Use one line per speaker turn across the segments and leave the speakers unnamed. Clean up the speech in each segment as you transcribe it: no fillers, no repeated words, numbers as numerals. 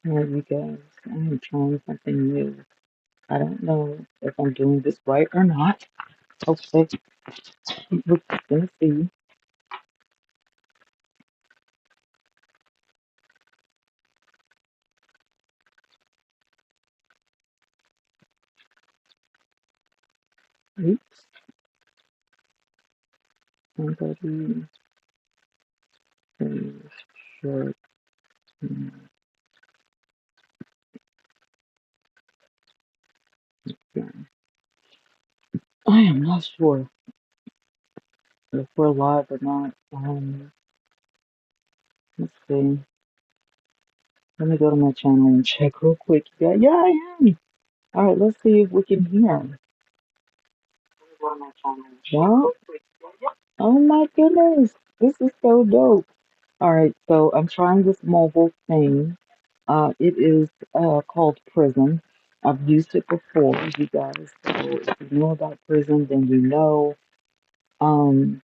Alright, you guys, I am trying something new. I don't know if I'm doing this right or not. Okay, we're just gonna see. Oops, somebody is short. I am not sure if we're live or not. Let's see. Let me go to my channel and check real quick. Yeah, yeah, I am. All right, let's see if we can hear. Yeah. Oh my goodness, this is so dope. All right, so I'm trying this mobile thing. It is called Prism. I've used it before, you guys. So if you know about Prism, then you know. Um,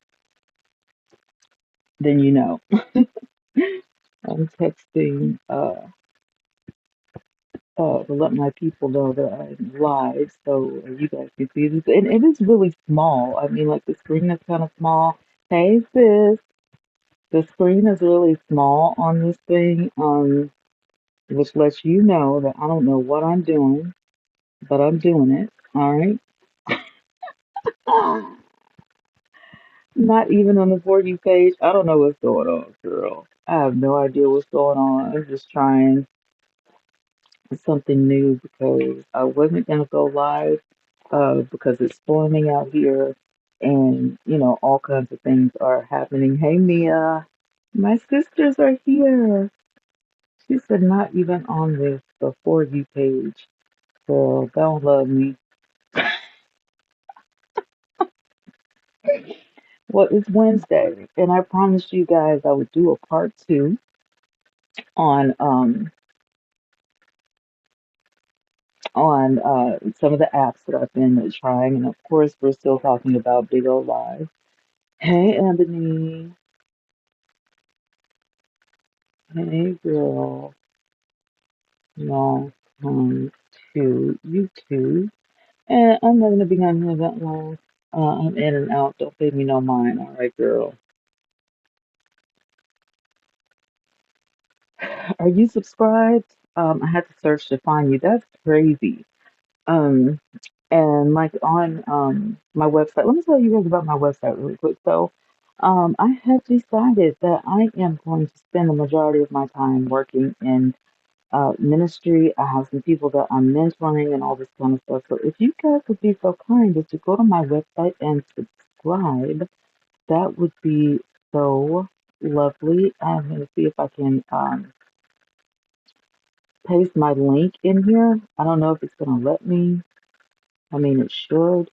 then you know. I'm texting to let my people know that I'm live, so you guys can see this. And it is really small. I mean, like the screen is kind of small. Hey, sis. The screen is really small on this thing, which lets you know that I don't know what I'm doing, but I'm doing it. All right. Not even on the For You page. I don't know what's going on, girl. I have no idea what's going on. I'm just trying something new because I wasn't gonna go live because it's storming out here and all kinds of things are happening. Hey Mia, my sisters are here. She said not even on this the For You page. Girl, don't love me. Well, it's Wednesday, and I promised you guys I would do a part two on some of the apps that I've been trying, and of course we're still talking about Bigo Live. Hey Ebony, hey girl, welcome to YouTube. And I'm not gonna be on here that long. I'm in and out. Don't pay me no mind. All right, girl. Are you subscribed? I had to search to find you. That's crazy. Um, and like on my website, let me tell you guys about my website really quick. So, I have decided that I am going to spend the majority of my time working in ministry. I have some people that I'm mentoring and all this kind of stuff. So, if you guys would be so kind as to go to my website and subscribe, that would be so lovely. I'm going to see if I can paste my link in here. I don't know if it's going to let me. I mean, it should.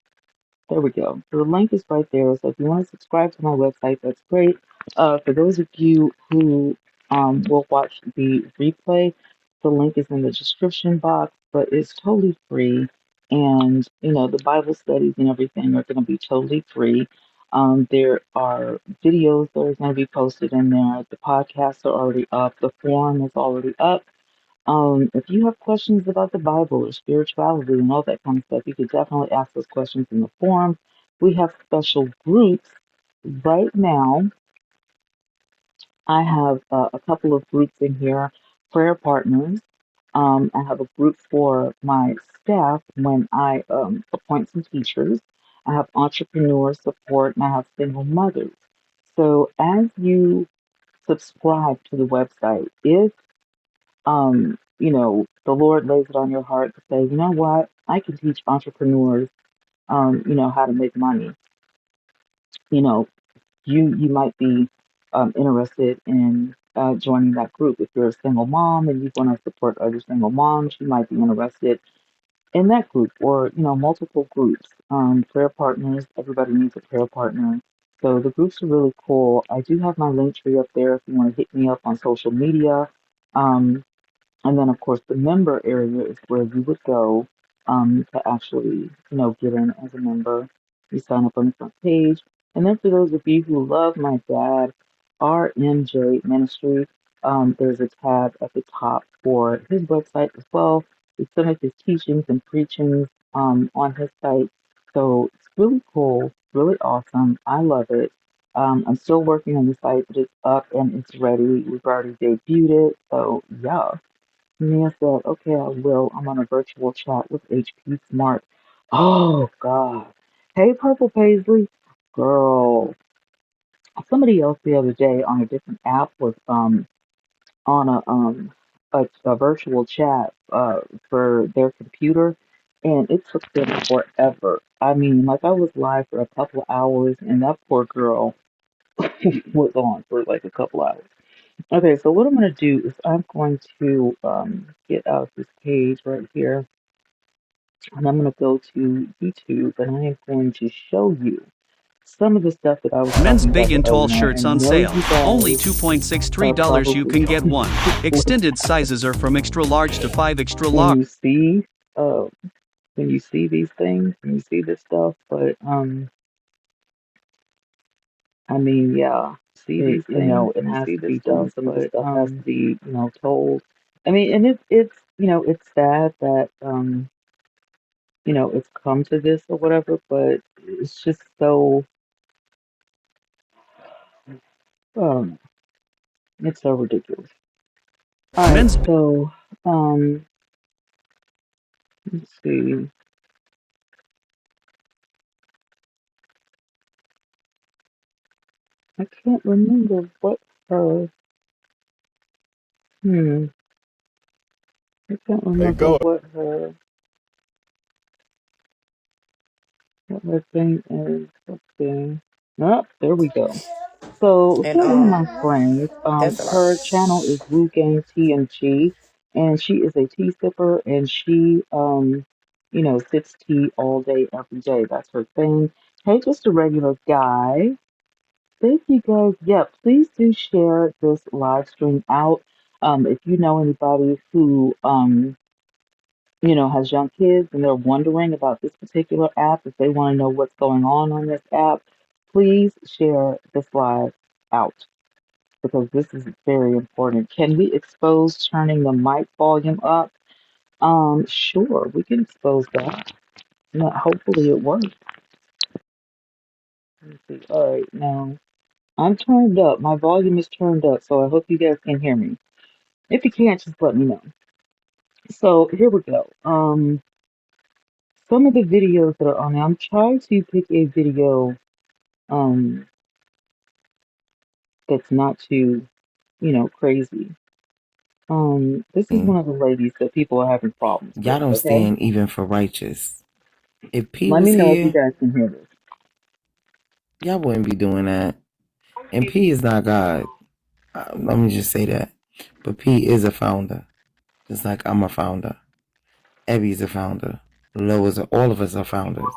There we go. So the link is right there. So if you want to subscribe to my website, that's great. For those of you who will watch the replay, the link is in the description box, but it's totally free. And, the Bible studies and everything are going to be totally free. There are videos that are going to be posted in there. The podcasts are already up. The forum is already up. If you have questions about the Bible or spirituality and all that kind of stuff, you could definitely ask those questions in the forum. We have special groups. Right now, I have a couple of groups in here, prayer partners. I have a group for my staff when I appoint some teachers. I have entrepreneur support and I have single mothers. So as you subscribe to the website, if the Lord lays it on your heart to say, you know what, I can teach entrepreneurs, how to make money. You know, you might be interested in joining that group. If you're a single mom and you want to support other single moms, you might be interested in that group or, multiple groups. Prayer partners, everybody needs a prayer partner. So the groups are really cool. I do have my link tree up there if you want to hit me up on social media. Um, And then, of course, the member area is where you would go to actually, get in as a member. You sign up on the front page. And then for those of you who love my dad, RMJ Ministry, There's a tab at the top for his website as well. With some of his teachings and preachings on his site. So it's really cool, really awesome. I love it. I'm still working on the site, but it's up and it's ready. We've already debuted it. So yeah. Mia said, okay, I will. I'm on a virtual chat with HP Smart. Oh God. Hey, Purple Paisley. Girl. Somebody else the other day on a different app was on a virtual chat for their computer, and it took them forever. I mean, like I was live for a couple hours, and that poor girl was on for like a couple hours. Okay, so what I'm gonna do is I'm going to get out this page right here, and I'm gonna go to YouTube, and I am going to show you some of the stuff that I was
Men's
talking about
big and tall
earlier,
shirts
and I
on
know
sale.
you
Only
guys are
$2.63 you
probably
can get one. Extended sizes are from extra large to 5 extra
when
large.
you see uh when you see these things, when you see this stuff, but I mean, yeah,
See
it
these things
it
and you
has
see
to
this
be
stuff,
done,
some of the
but
stuff has to be
told. I mean, and it's it's sad that it's come to this or whatever, but it's just so um it's so ridiculous. All right,
Men's
so um let's see. I can't remember what her hmm I can't
Hey,
remember
go.
what her thing is. Let's see. Oh, there we go. So
And
she's one of my friends.
that's a lot.
Her channel is Wu Gang TNG, and she is a tea sipper, and she sips tea all day, every day. That's her thing. Hey, just a regular guy. Thank you guys. Yeah, please do share this live stream out. If you know anybody who has young kids and they're wondering about this particular app, if they want to know what's going on this app, please share this live out because this is very important. Can we expose turning the mic volume up? Sure, we can expose that. Yeah, hopefully it works. Let me see. All right, now I'm turned up. My volume is turned up, so I hope you guys can hear me. If you can't, just let me know. So here we go. Some of the videos that are on there, I'm trying to pick a video um that's not too, crazy. This is one of the ladies that people are having problems
Y'all
with,
don't
okay?
stand even for righteous. If P
Let me
was
know if you
here,
guys can hear this.
y'all wouldn't be doing that. And P is not God. Let me just say that. But P is a founder. Just like I'm a founder. Evie's a founder. All of us are founders.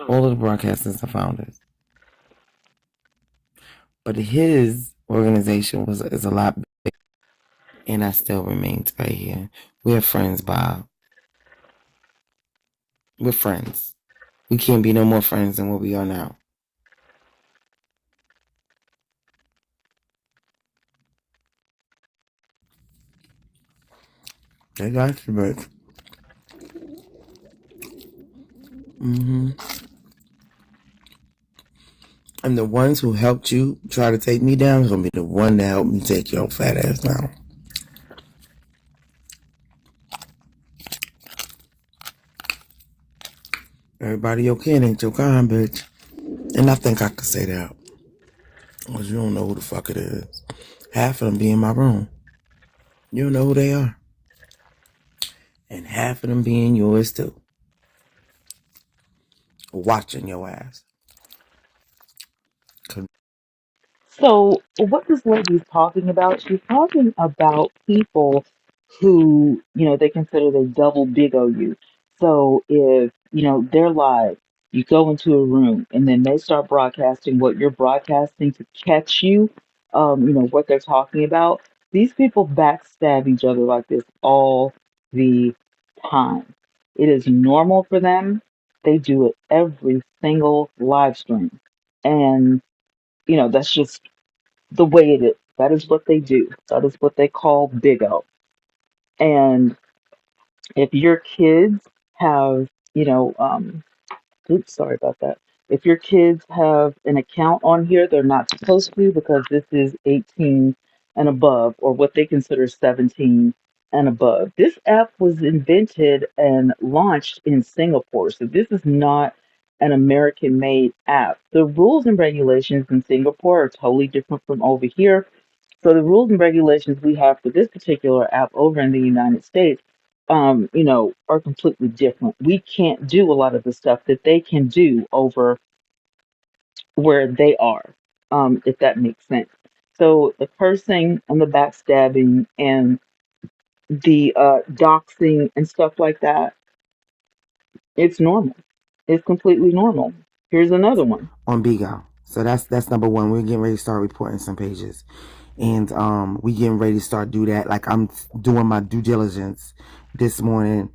All of the broadcasters are founders. But his organization is a lot bigger. And I still remains right here. We're friends, Bob. We're friends. We can't be no more friends than what we are now. I got you, but and the ones who helped you try to take me down is gonna be the one that helped me take your fat ass down. Everybody okay ain't your kind, bitch. And I think I could say that. Because you don't know who the fuck it is. Half of them be in my room. You don't know who they are. And half of them be in yours too. Watching your ass.
So, what this lady is talking about, she's talking about people who, they consider they double Bigo you. So, if, they're live, you go into a room and then they start broadcasting what you're broadcasting to catch you, what they're talking about. These people backstab each other like this all the time. It is normal for them. They do it every single live stream. And that's just the way it is. That is what they do. That is what they call Bigo. And if your kids have, you know, oops, sorry about that. If your kids have an account on here, they're not supposed to because this is 18 and above, or what they consider 17 and above. This app was invented and launched in Singapore, so this is not an American made app. The rules and regulations in Singapore are totally different from over here. So the rules and regulations we have for this particular app over in the United States, are completely different. We can't do a lot of the stuff that they can do over where they are, if that makes sense. So the cursing and the backstabbing and the doxing and stuff like that, it's normal. It's completely normal. Here's another one.
On Bigo. So that's number one. We're getting ready to start reporting some pages. And we getting ready to start do that. Like I'm doing my due diligence this morning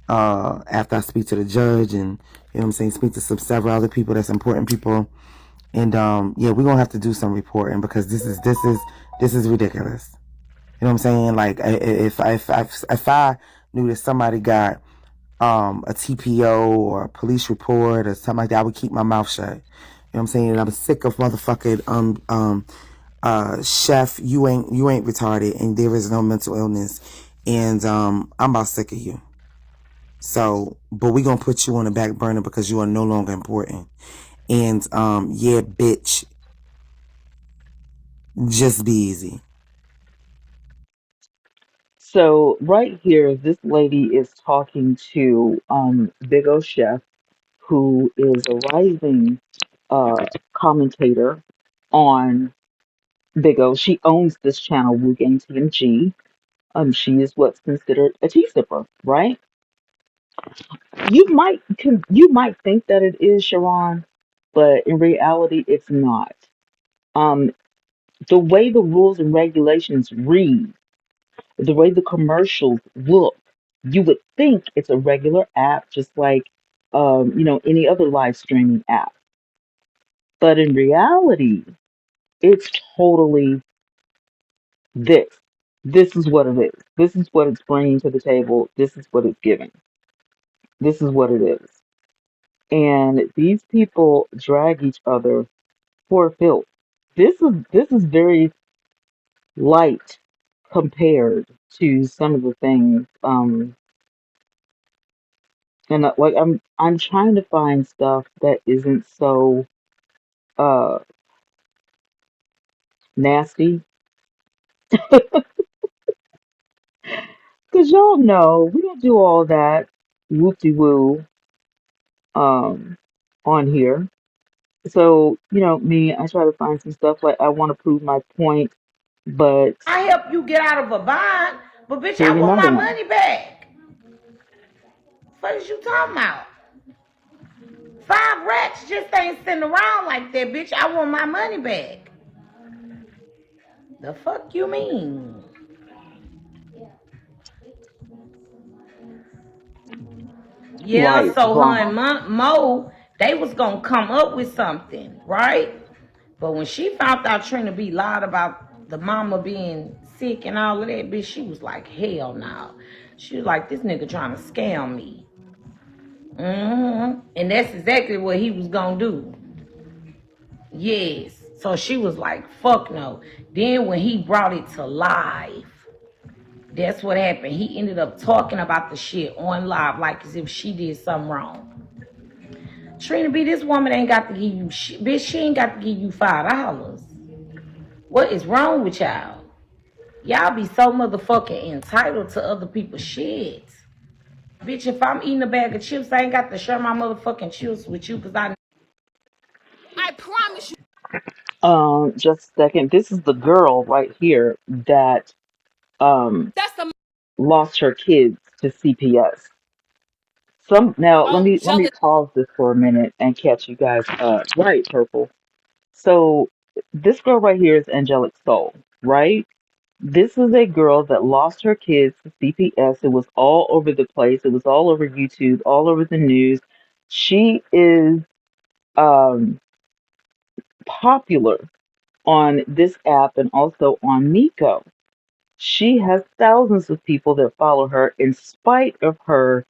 after I speak to the judge and you know what I'm saying, speak to some several other people that's important people. And yeah, we're gonna have to do some reporting because this is ridiculous. You know what I'm saying? Like if I knew that somebody got a TPO or a police report or something like that, I would keep my mouth shut. You know what I'm saying? And I'm sick of motherfucking chef, you ain't retarded and there is no mental illness. And I'm about sick of you. So, but we gonna put you on the back burner because you are no longer important. And yeah, bitch, just be easy.
So right here, this lady is talking to Big O Chef, who is a rising commentator on Bigo. She owns this channel, Wu Gang TMG. She is what's considered a tea sipper, right? You might think that it is, Sharon, but in reality, it's not. Um, the way the rules and regulations read, the way the commercials look, you would think it's a regular app, just like any other live streaming app. But in reality, it's totally this. This is what it is. This is what it's bringing to the table. This is what it's giving. This is what it is. And these people drag each other for filth. This is very light compared to some of the things. And like I'm trying to find stuff that isn't so uh nasty, because y'all know we don't do all that whoop de woo um on here. So, me, I try to find some stuff like I want to prove my point, but
I help you get out of a bind, but bitch, I
here's
want
another
my
one.
money back. What is you talking about? 5 racks just ain't sitting around like that, bitch. I want my money back. The fuck you mean? Yeah,
Right,
so her
drama.
and Mo, they was gonna come up with something, right? But when she found out Trina B lied about the mama being sick and all of that, bitch, she was like, hell no. She was like, this nigga trying to scam me. And that's exactly what he was gonna do. Yes. So she was like, fuck no. Then when he brought it to live, that's what happened. He ended up talking about the shit on live like as if she did something wrong. Trina B, this woman ain't got to give you shit. Bitch, she ain't got to give you $5. What is wrong with y'all? Y'all be so motherfucking entitled to other people's shit. Bitch, if I'm eating a bag of chips, I ain't got to share my motherfucking chips with you because I promise you.
Just a second. This is the girl right here that um
That's the
lost her kids to CPS. Now let me
jealous.
pause this for a minute and catch you guys right, Purple. So this girl right here is Angelic Soul, right? This is a girl that lost her kids to CPS. It was all over the place. It was all over YouTube, all over the news. She is um popular on this app and also on Nico. She has thousands of people that follow her in spite of her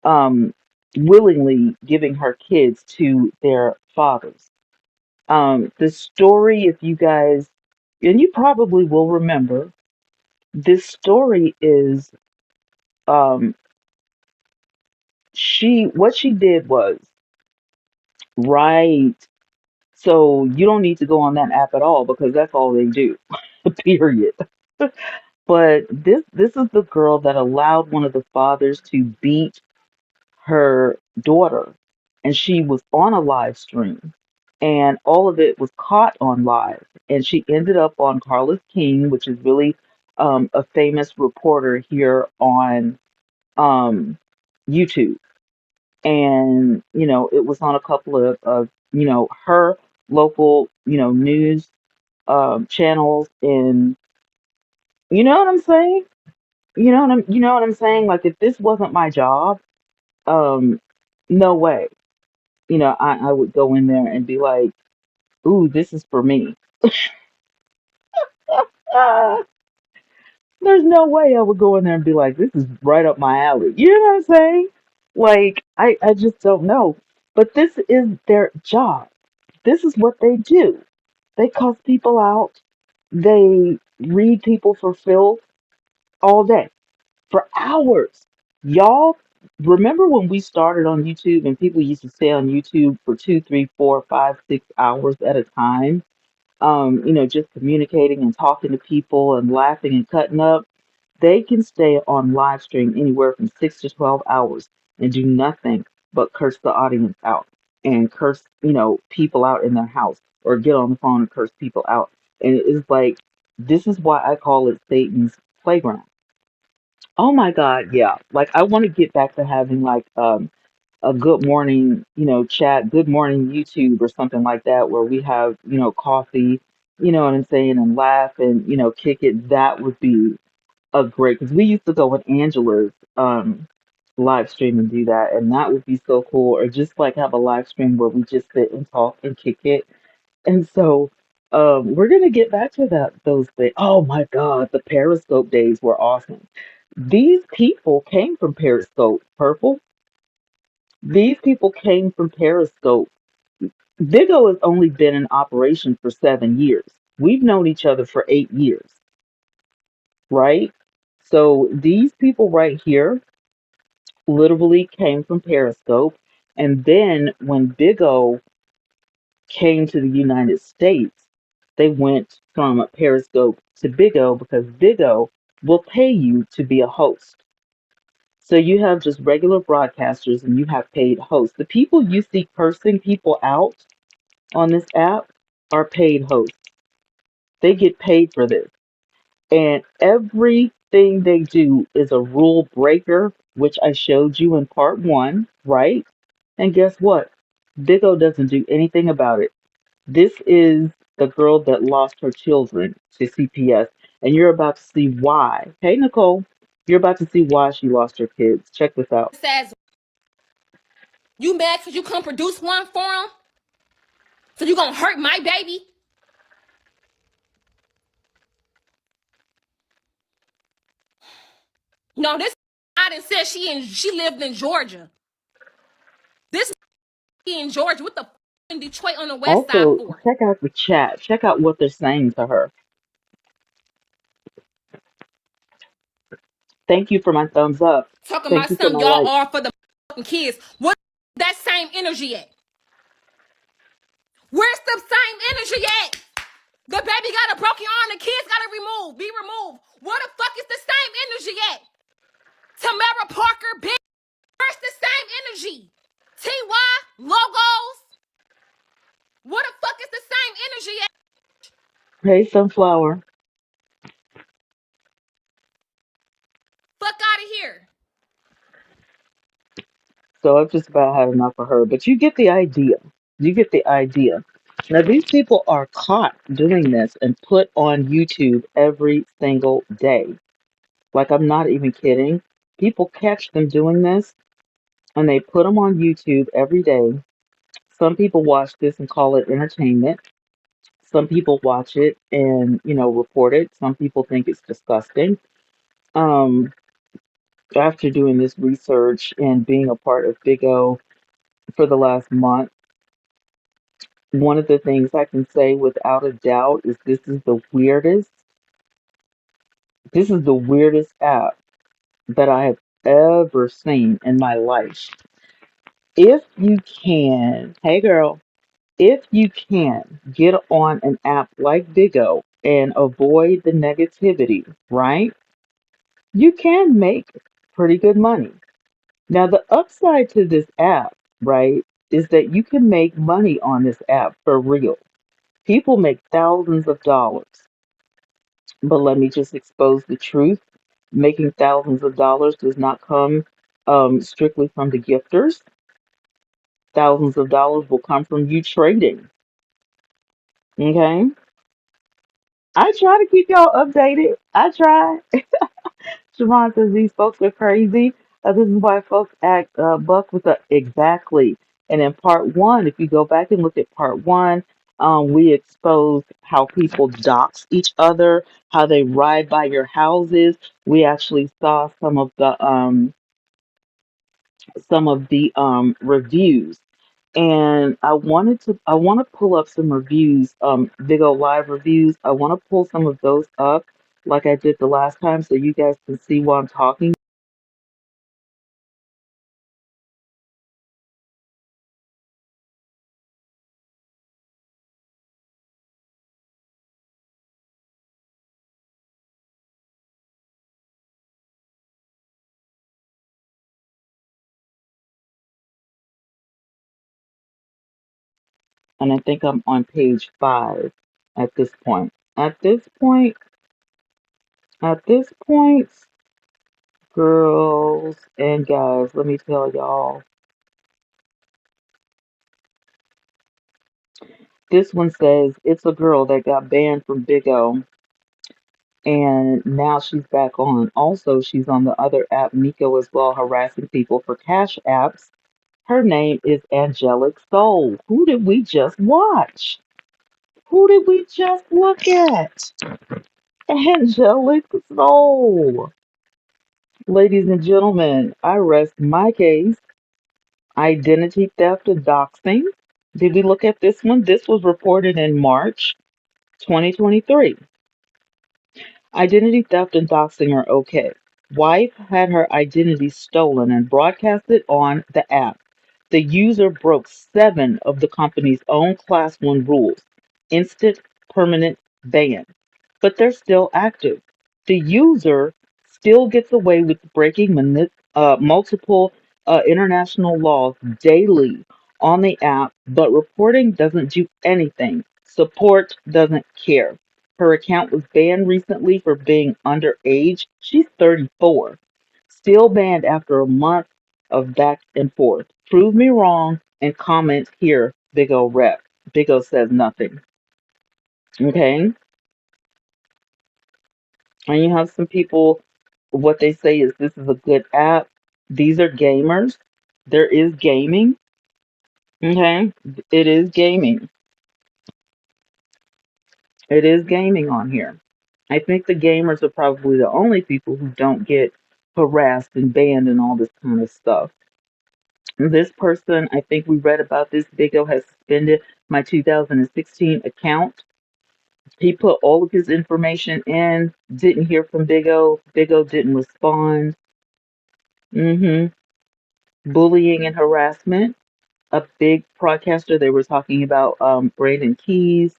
um, willingly giving her kids to their fathers. The story, if you guys, and you probably will remember, this story is um, what she did was right. So you don't need to go on that app at all because that's all they do. Period. But this is the girl that allowed one of the fathers to beat her daughter, and she was on a live stream, and all of it was caught on live, and she ended up on Carlos King, which is really a famous reporter here on um, YouTube, and it was on a couple of her local news channels, and you know what I'm saying. You know what I'm saying. Like if this wasn't my job, um, no way. I would go in there and be like, "Ooh, this is for me." Ah, there's no way I would go in there and be like, "This is right up my alley." You know what I'm saying? Like I just don't know. But this is their job. This is what they do. They cuss people out. They read people for filth all day for hours. Y'all remember when we started on YouTube and people used to stay on YouTube for 2, 3, 4, 5, 6 hours at a time? Just communicating and talking to people and laughing and cutting up. They can stay on live stream anywhere from 6 to 12 hours and do nothing but curse the audience out and curse, people out in their house or get on the phone and curse people out. And it's like, this is why I call it Satan's playground. Oh my God, yeah. Like I want to get back to having like a good morning, chat, good morning YouTube or something like that where we have, coffee, you know what I'm saying, and laugh and, kick it. That would be a great because we used to go with Angela's live stream and do that, and that would be so cool. Or just like have a live stream where we just sit and talk and kick it. And so we're gonna get back to those things. Oh my God, the Periscope days were awesome. These people came from Periscope, Purple. These people came from Periscope. Bigo has only been in operation for 7 years. We've known each other for 8 years, right? So these people right here literally came from Periscope. And then when Bigo came to the United States, they went from Periscope to Bigo because Bigo will pay you to be a host. So you have just regular broadcasters and you have paid hosts. The people you see cursing people out on this app are paid hosts. They get paid for this. And everything they do is a rule breaker, which I showed you in part one, right? And guess what? Bigo doesn't do anything about it. This is the girl that lost her children to CPS, and you're about to see why. Hey, Nicole, you're about to see why she lost her kids. Check this out.
Says you mad because you couldn't produce one for him? So you gonna hurt my baby? No, this I done said she lived in Georgia. This in Georgia. What the in Detroit on the west side
Also,
for?
check out the chat. Check out what they're saying to her. Thank you for my thumbs up.
Talking
Thank
about
you for
something
my
y'all
like.
are for the kids. What that same energy at? Where's the same energy at? The baby got a broken arm, the kids gotta be removed. Where the fuck is the same energy at? Tamara Parker, bitch. Where's the same energy? TY, logos. Where the fuck is the same energy at?
Hey, Sunflower.
Fuck out of here.
So I've just about had enough of her. But you get the idea. You get the idea. Now, these people are caught doing this and put on YouTube every single day. Like, I'm not even kidding. People catch them doing this and they put them on YouTube every day. Some people watch this and call it entertainment. Some people watch it and, report it. Some people think it's disgusting. Um, After doing this research and being a part of Bigo for the last month, one of the things I can say without a doubt is this is the weirdest app that I have ever seen in my life. If you can, hey girl, if you can get on an app like Bigo and avoid the negativity, right? You can make pretty good money. Now, the upside to this app, right, is that you can make money on this app for real. People make thousands of dollars. But let me just expose the truth. Making thousands of dollars does not come strictly from the gifters. Thousands of dollars will come from you trading. Okay? I try to keep y'all updated. I try. Siobhan says these folks are crazy. This is why folks act buck with the exactly. And in part one, if you go back and look at part one, we exposed how people dox each other, how they ride by your houses. We actually saw some of the reviews, and I want to pull up some reviews, big old live reviews. I want to pull some of those up like I did the last time so you guys can see what I'm talking. And I think I'm on page 5 at this point. At this point, girls and guys, let me tell y'all. This one says it's a girl that got banned from Big O and now she's back on. Also, she's on the other app, Nico, as well, harassing people for cash apps. Her name is Angelic Soul. Who did we just watch? Who did we just look at? Angelic Soul. Ladies and gentlemen, I rest my case. Identity theft and doxing. Did we look at this one? This was reported in March 2023. Identity theft and doxing are okay. Wife had her identity stolen and broadcasted on the app. The user broke 7 of the company's own Class 1 rules. Instant permanent ban. But they're still active. The user still gets away with breaking multiple international laws daily on the app, but reporting doesn't do anything. Support doesn't care. Her account was banned recently for being underage. She's 34. Still banned after a month of back and forth. Prove me wrong and comment here, Big O rep. Big O says nothing. Okay? And you have some people, what they say is this is a good app. These are gamers. There is gaming. Okay? It is gaming. It is gaming on here. I think the gamers are probably the only people who don't get harassed and banned and all this kind of stuff. This person, I think we read about this, Bigo has suspended my 2016 account. He put all of his information in, didn't hear from Bigo. Bigo didn't respond. hmm Bullying and harassment. A big broadcaster, they were talking about Braden Keys.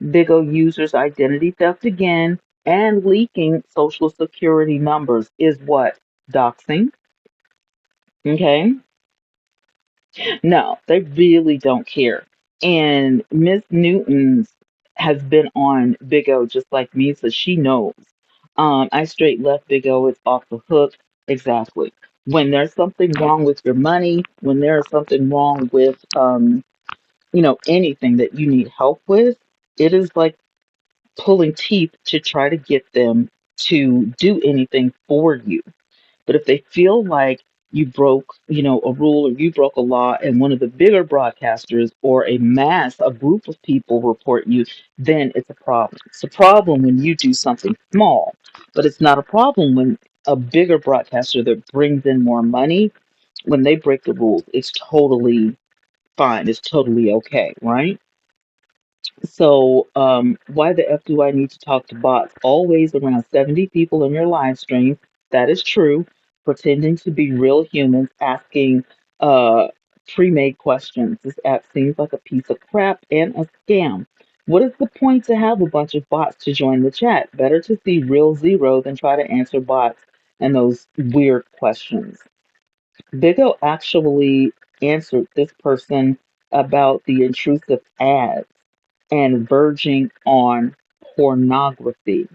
Bigo users identity theft again, and leaking social security numbers is what? Doxing. Okay. No, they really don't care. And Miss Newton's has been on Big O just like me, so she knows. I straight left Big O, it's off the hook. Exactly. When there's something wrong with your money, when there's something wrong with anything that you need help with, it is like pulling teeth to try to get them to do anything for you. But if they feel like you broke, a rule or you broke a law, and one of the bigger broadcasters or a group of people report you, then it's a problem. It's a problem when you do something small, but it's not a problem when a bigger broadcaster that brings in more money, when they break the rules, it's totally fine. It's totally okay, right? So, why the F do I need to talk to bots? Always around 70 people in your live stream. That is true. Pretending to be real humans, asking uh, pre-made questions. This app seems like a piece of crap and a scam. What is the point to have a bunch of bots to join the chat? Better to see real zero than try to answer bots and those weird questions. Bigo actually answered this person about the intrusive ads and verging on pornography.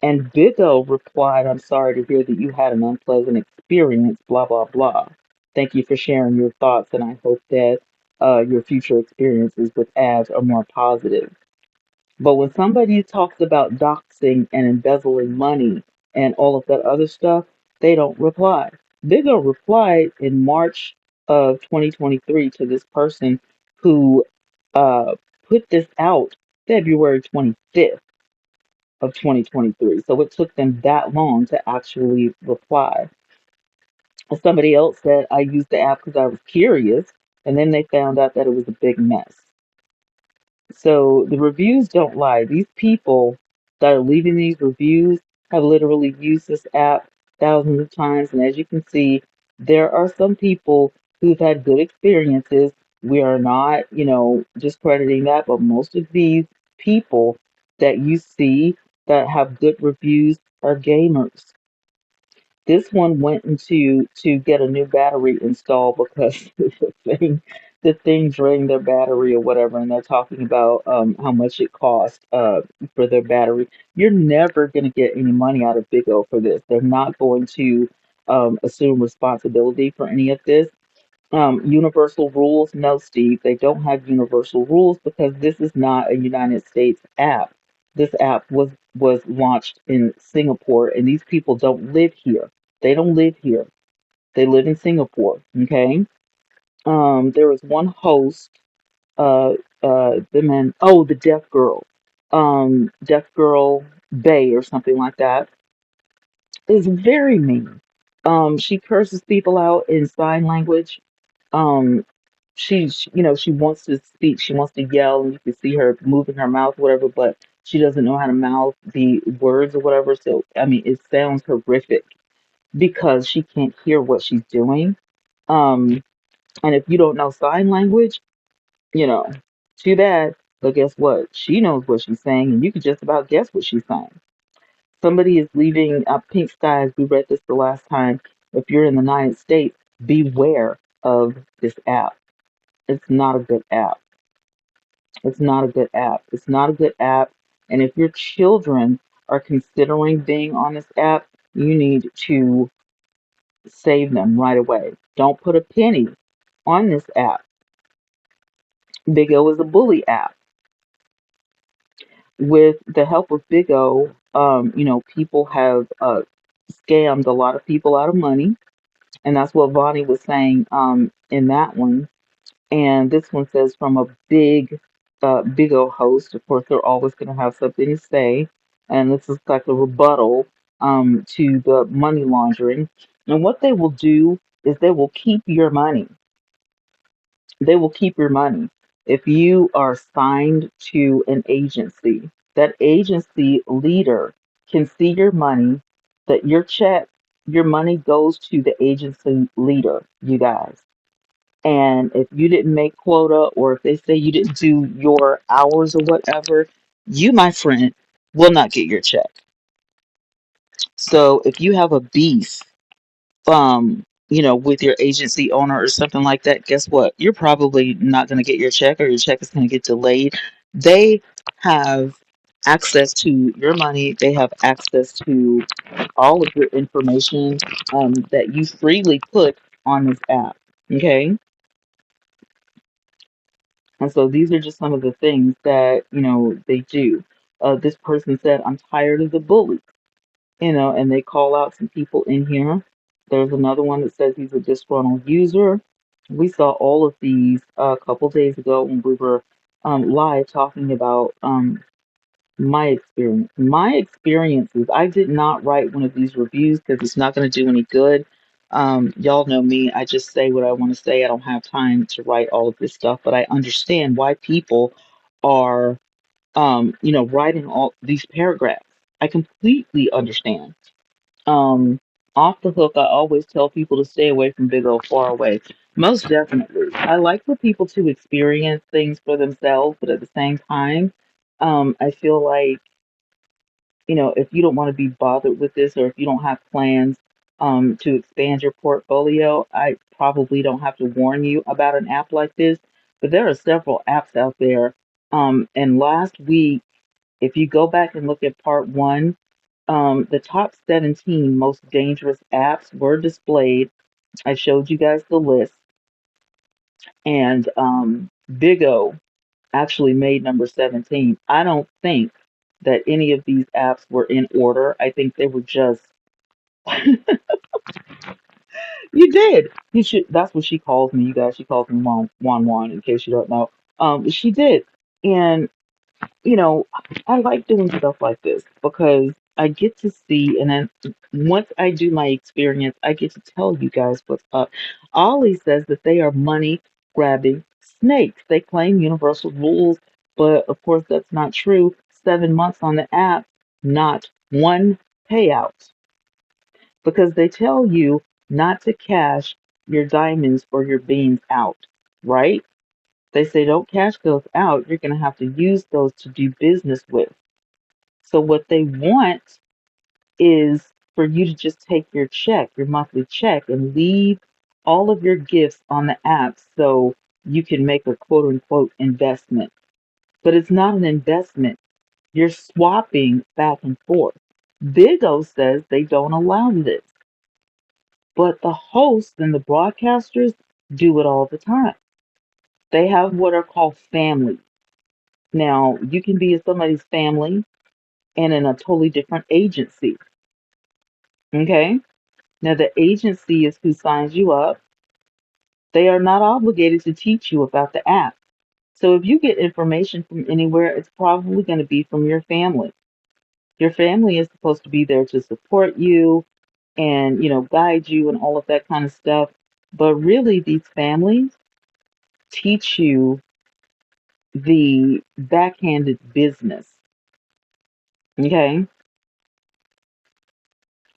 And Bigo replied, I'm sorry to hear that you had an unpleasant experience, blah, blah, blah. Thank you for sharing your thoughts, and I hope that your future experiences with ads are more positive. But when somebody talks about doxing and embezzling money and all of that other stuff, they don't reply. Bigo replied in March of 2023 to this person who uh, put this out February 25th of 2023. So it took them that long to actually reply. Somebody else said, I used the app because I was curious, and then they found out that it was a big mess. So the reviews don't lie. These people that are leaving these reviews have literally used this app thousands of times. And as you can see, there are some people who've had good experiences. We are not, discrediting that, but most of these people that you see that have good reviews are gamers. This one went into to get a new battery installed because the thing drained their battery or whatever, and they're talking about how much it cost for their battery. You're never going to get any money out of Bigo for this. They're not going to assume responsibility for any of this. Universal rules? No, Steve, they don't have universal rules because this is not a United States app. This app was launched in Singapore, and these people don't live here. They don't live here. They live in Singapore. Okay. There was one host, uh, the man, oh, the deaf girl, deaf girl Bay or something like that, is very mean. She curses people out in sign language. Um, she wants to speak, she wants to yell, and you can see her moving her mouth, whatever, but she doesn't know how to mouth the words or whatever. So, I mean, it sounds horrific because she can't hear what she's doing. Um, and if you don't know sign language, you know, too bad. But guess what? She knows what she's saying, and you can just about guess what she's saying. Somebody is leaving pink skies. We read this the last time. If you're in the United States, beware of this app. It's not a good app. It's not a good app. It's not a good app. And if your children are considering being on this app, you need to save them right away. Don't put a penny on this app. Bigo is a bully app. With the help of Bigo, people have scammed a lot of people out of money, and that's what Vonnie was saying in that one. And this one says from a Bigo host. Of course, they're always going to have something to say, and this is like a rebuttal to the money laundering. And what they will do is they will keep your money. They will keep your money. If you are signed to an agency, that agency leader can see your money, that your money goes to the agency leader, you guys. And if you didn't make quota, or if they say you didn't do your hours or whatever, you, my friend, will not get your check. So if you have a beef with your agency owner or something like that, guess what? You're probably not going to get your check, or your check is going to get delayed. They have access to your money. They have access to all of your information that you freely put on this app. Okay. And so these are just some of the things that, they do. This person said, I'm tired of the bully, and they call out some people in here. There's another one that says he's a disgruntled user. We saw all of these a couple days ago when we were live talking about my experience. My experiences, I did not write one of these reviews because it's not going to do any good. Y'all know me. I just say what I want to say. I don't have time to write all of this stuff, but I understand why people are, writing all these paragraphs. I completely understand. Um, Off the hook, I always tell people to stay away from Bigo, far away. Most definitely. I like for people to experience things for themselves, but at the same time, I feel like, if you don't want to be bothered with this or if you don't have plans to expand your portfolio, I probably don't have to warn you about an app like this. But there are several apps out there. And last week, if you go back and look at part one, the top 17 most dangerous apps were displayed. I showed you guys the list, and Bigo actually made number 17. I don't think that any of these apps were in order. I think they were just, you did. You should, that's what she calls me, you guys. She calls me Juan, in case you don't know. She did. And I like doing stuff like this because I get to see, and then once I do my experience, I get to tell you guys what's up. Ollie says that they are money grabbing snakes. They claim universal rules, but of course, that's not true. 7 months on the app, not one payout because they tell you not to cash your diamonds or your beans out, right? They say don't cash those out. You're going to have to use those to do business with. So what they want is for you to just take your check, your monthly check, and leave all of your gifts on the app so you can make a quote unquote investment. But it's not an investment. You're swapping back and forth. Bigo says they don't allow this, but the hosts and the broadcasters do it all the time. They have what are called families. Now, you can be in somebody's family and in a totally different agency. Okay? Now, the agency is who signs you up. They are not obligated to teach you about the app. So, if you get information from anywhere, it's probably going to be from your family. Your family is supposed to be there to support you and, guide you and all of that kind of stuff. But really, these families teach you the backhanded business. Okay?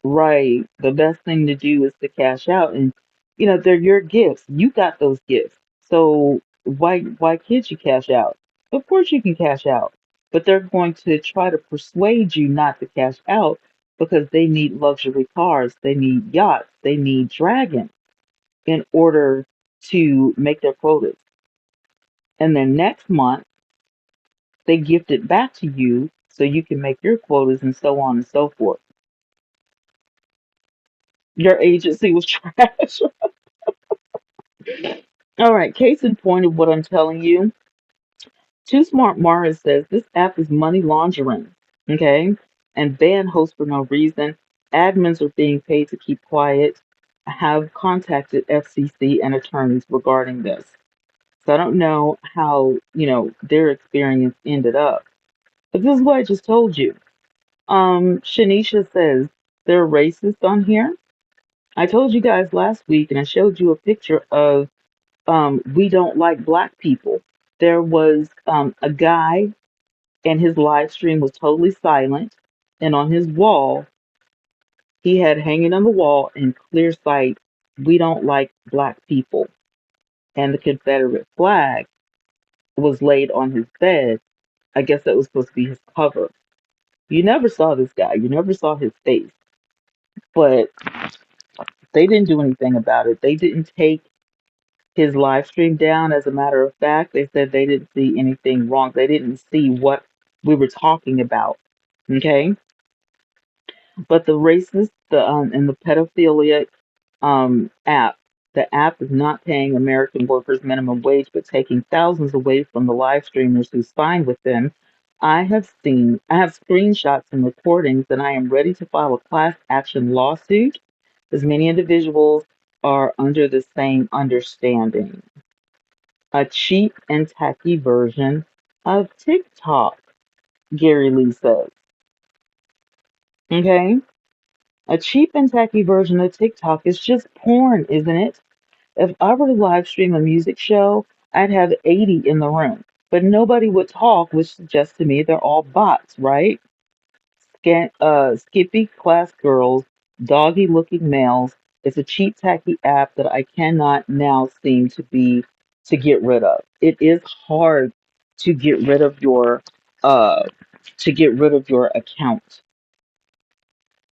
Right. The best thing to do is to cash out and they're your gifts. You got those gifts. So why can't you cash out? Of course you can cash out. But they're going to try to persuade you not to cash out because they need luxury cars, they need yachts, they need dragons in order to make their quotas. And then next month they gift it back to you so you can make your quotas and so on and so forth. Your agency was trash. All right, case in point of what I'm telling you. Too Smart Mara says this app is money laundering, okay? And ban hosts for no reason. Admins are being paid to keep quiet. I have contacted FCC and attorneys regarding this. So I don't know how, their experience ended up. But this is what I just told you. Shanisha says they're racist on here. I told you guys last week and I showed you a picture of we don't like black people. There was a guy, and his live stream was totally silent. And on his wall, he had hanging on the wall in clear sight, "We don't like black people." And the Confederate flag was laid on his bed. I guess that was supposed to be his cover. You never saw this guy, you never saw his face, but they didn't do anything about it. They didn't take his live stream down. As a matter of fact, they said they didn't see anything wrong. They didn't see what we were talking about. Okay, but the racist, and the pedophilia the app is not paying American workers minimum wage, but taking thousands away from the live streamers who signed with them. I have screenshots and recordings, and I am ready to file a class action lawsuit as many individuals are under the same understanding. A cheap and tacky version of TikTok, Gary Lee says. Okay? A cheap and tacky version of TikTok is just porn, isn't it? If I were to live stream a music show, I'd have 80 in the room, but nobody would talk, which suggests to me they're all bots, right? Skippy class girls, doggy looking males. It's a cheap, tacky app that I cannot now seem to get rid of. It is hard to get rid of your uh account.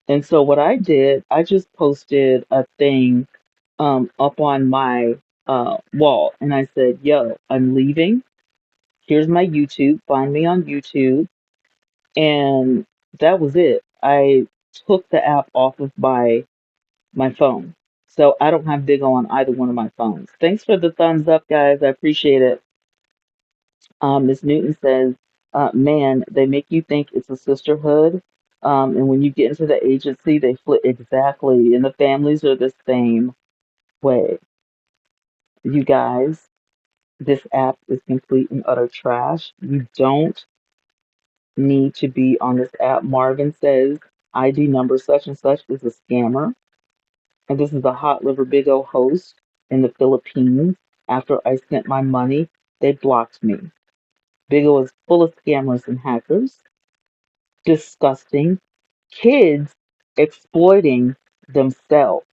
And so what I did, I just posted a thing up on my wall, and I said, "Yo, I'm leaving. Here's my YouTube. Find me on YouTube." And that was it. I took the app off of my phone. So I don't have Bigo on either one of my phones. Thanks for the thumbs up, guys. I appreciate it. Miss Newton says, man, they make you think it's a sisterhood. And when you get into the agency, they flip exactly. And the families are the same way. You guys, this app is complete and utter trash. You don't need to be on this app. Marvin says, ID number such and such is a scammer. And this is a hot liver big O host in the Philippines. After I sent my money, they blocked me. Big O is full of scammers and hackers. Disgusting. Kids exploiting themselves.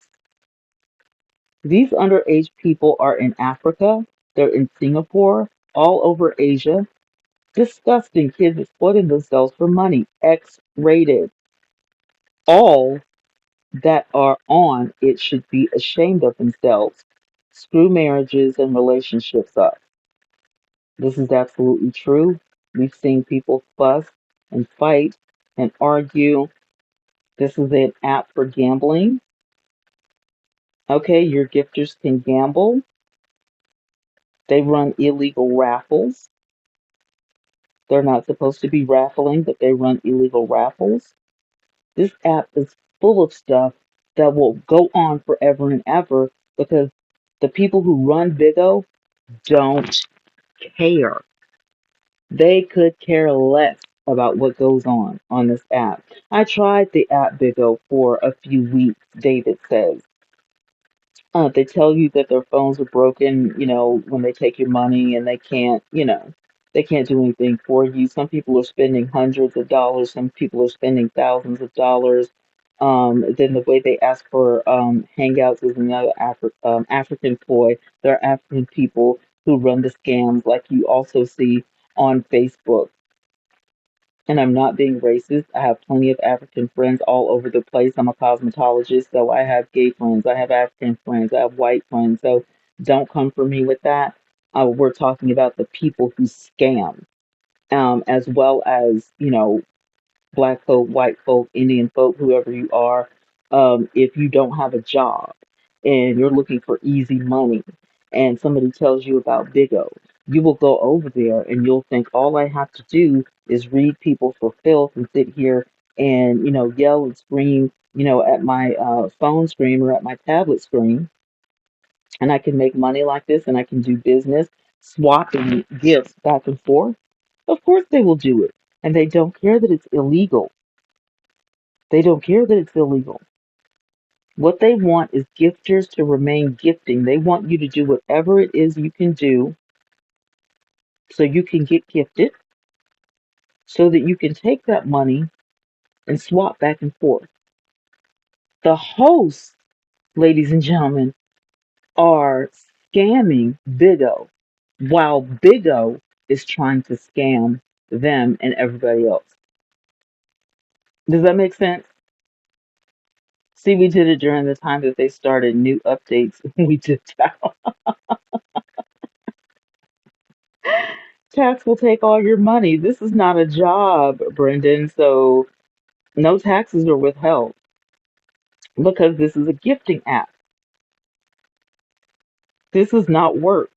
These underage people are in Africa, they're in Singapore, all over Asia. Disgusting kids exploiting themselves for money. X rated. All that are on it should be ashamed of themselves. Screw marriages and relationships up. This is absolutely true. We've seen people fuss and fight and argue. This is an app for gambling. Okay, your gifters can gamble. They run illegal raffles. They're not supposed to be raffling, but they run illegal raffles. This app is full of stuff that will go on forever and ever because the people who run Bigo don't care. They could care less about what goes on this app. I tried the app Bigo for a few weeks, David says. They tell you that their phones are broken, when they take your money and they can't do anything for you. Some people are spending hundreds of dollars, some people are spending thousands of dollars. Then the way they ask for hangouts is another African ploy. There are African people who run the scams, like you also see on Facebook. And I'm not being racist. I have plenty of African friends all over the place. I'm a cosmetologist, so I have gay friends, I have African friends, I have white friends. So don't come for me with that. We're talking about the people who scam, as well as, black folk, white folk, Indian folk, whoever you are. If you don't have a job and you're looking for easy money and somebody tells you about Bigo, you will go over there and you'll think all I have to do is read people for filth and sit here and, yell and scream, at my phone screen or at my tablet screen, and I can make money like this and I can do business, swapping gifts back and forth. Of course they will do it. And they don't care that it's illegal. They don't care that it's illegal. What they want is gifters to remain gifting. They want you to do whatever it is you can do so you can get gifted, so that you can take that money and swap back and forth. The hosts, ladies and gentlemen, are scamming Bigo while Bigo is trying to scam them and everybody else. Does that make sense? See, we did it during the time that they started new updates. We did that. Tax will take all your money. This is not a job, Brendan, so no taxes are withheld because this is a gifting app. This is not work.